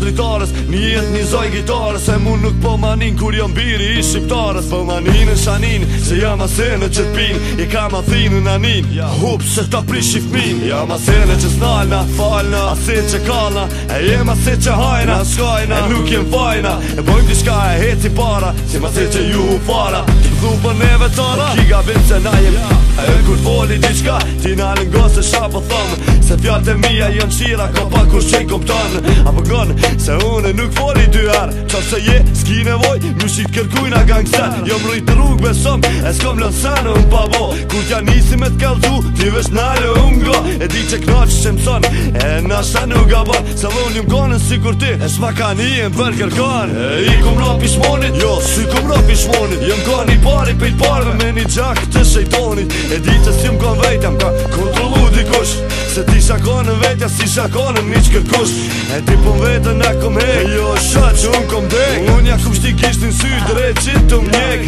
dritarës, një jetë një zoj gitarës. E mu nuk po manin kur jam biri i shqiptarës. Po manin në shanin, se jam asene që t'pin, i kam Athinën anin, hup se ta prish i fmin. Jam asene që s'nalna, falna, asen që kalna, e jem asen që hajna, shkajna, e nuk jem fajna. E bojmë t'i shka e heci para, si ma se që ju fara. Ti thu për neve tëra, ki gabim që na jem. E kur foli diqka, ti nalën gosë sha po thëmë, se fjallët e mija jën shira, ka pa kur qej kom tënë. Apo gënë, se une nuk foli dyher, qa se je, s'ki nevoj, mjushit kërkujna gangster. Jom rrit rrug besëm, e s'kom lën senë unë pa bo. Kur t'ja nisi me t'kallzu, ti vesh nalë unë go. E di që knaq që mëson, e nashta nuk gabon, se dhon jëm konën si kur ti, e s'ma ka njën për kërkan. E i kum rapi shmonit, jo, si kum rapi shmonit. Jëm kon i pari pejt parve me një gjak të shejtonit. E di që s'jëm kon vejtëm, ka kontrolu dikush, se ti shakonën vetja si shakonën një që kërkush. E ti pun vetën e kom hek, jo shat që unë kom dek. Unë ja kum shti kisht në sy drejt që të mjek.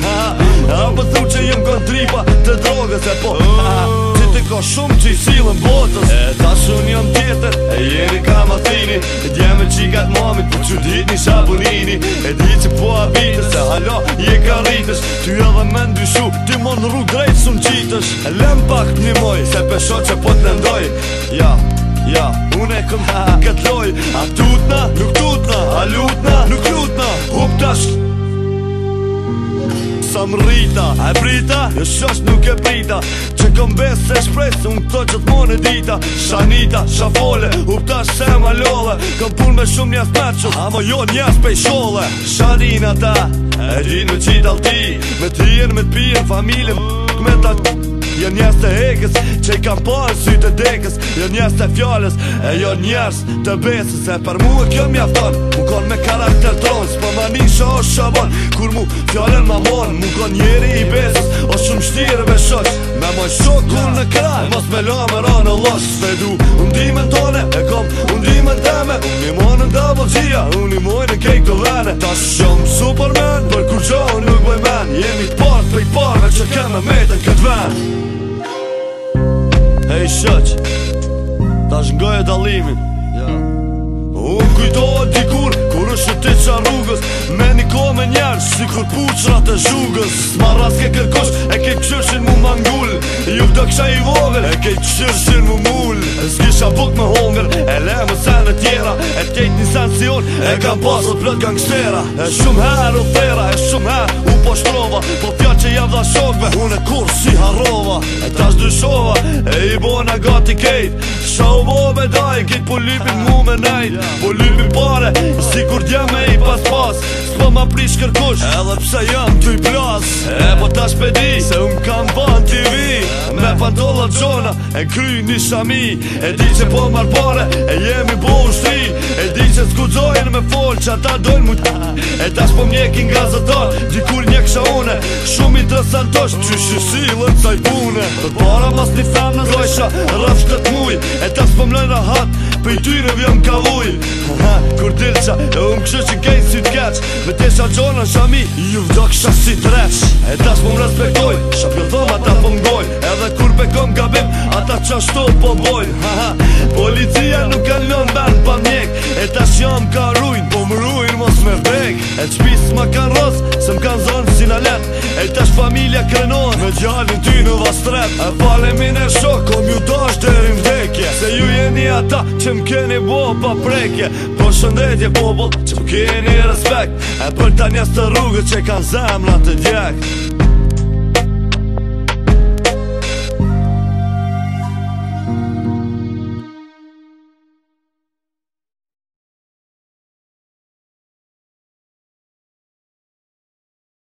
A më thu që jëm kon tripa të drogës e po që ti ka shumë që i silën botës. E ta shumë jam tjetër, e jeni kam Athini, e djeme qikat mamit, po që dit një shabunini. E di që po abitës, se halo je ka rritës, ty edhe me ndyshu, ti mon në rrug drejt sun qitësh. E lem pak një moj, se pesho që po t'lendoj. Ja, unë e këm këtë loj. A tutna, nuk tutna, a lutna, nuk lutna. Hup tash sa më rrita, a e prita, jo shosh nuk e prita. Që kom bes se shpresë, unë këto që t'mon e dita. Shanita, shafole, hup tash se ma lole. Kom pun me shumë njas meqo, ama jo njas pej shole. Shanina ta, e din me qital ti, me t'jen, me t'pijen, familjen, me ta jo njerës të hekës, që i kam parë sytë e dekës. Jo njerës të fjallës, e jo njerës të besës. E për mu e kjo mjafton, mu kon me karakter ton, s'po ma nisha o shabon, kur mu fjallën ma mon. Mu kon njeri i besës, o shumë shtirë me shoq, me moj shok unë në kraj, mos me la me ra në losh. Se du undimen tone, e kom undimen teme, unë i monën double gjia, unë i mojnë në kejk të vene. Ta shumë superman, për kur gjo unë nuk bëj men, jemi t'part për i parve që kemë me metën këtë ven. Hej shëq, ta shngoj e dalimin. Unë kujtohet dikur, kur është ti qa rrugës, me një ko me njerës, si kur puqrat e zhugës. S'ma ras ke kërkosh, e ke këshyrshin mu mangull, ju vdo kësha i vogër, e ke këshyrshin mu mull. S'kisha buk me hongër, e le më sen e tjera, e t'kejt një sen si unë, e kam pasot plët gangstera. E shumë her u thera, e shumë her u poshtrova, po fjall që jam dha shokve, unë e kur si harrova. E tash dyshova, e i bona gati kejt, sha u bo me daj, kejt po lypin mu me nejt. Po lypin pare, si kur djeme i pas, s'po ma prish kërkush, edhe pse jam t'y plas. E po tash pedi, se unë kam ban TV, me pantollat gjona, e kry një shami. E di që po mar pare, e jemi bo ushtri, e di që s'kudzojnë me fol, që ata dojnë mu e tash po mjekin gazetar, dikur njekësha une, shumë interesantosh, që shësilën saj pune. Për para mas një fem në dojsha, rraf këtë muj, e tash po mlojnë rahat, për i tyre vjëm kavuj. Kur dilqa, e umë kështë që kejnë si t'keq, me tesha gjona shami, ju vdo kësha si t'req. E tash po më respektoj, shapjo thëm ata po m'goj, edhe kur pe kom gabim, ata qashto po boj. Policia nuk kanë lën ben pa mjek, e tash jam ka rujnë, po më rujnë mos me vdek. E t'shpis ma kanë ros, se m'kanë zonë si në let, e tash familja krenon, me gjallin ty në vastret. E falemin e shok, kom ju dash deri vdekje, se ju jeni ata që m'keni bo pa prekje. Po shëndetje popull, që m'keni respekt, e për ta njes të rrugët që kanë zemra të djek.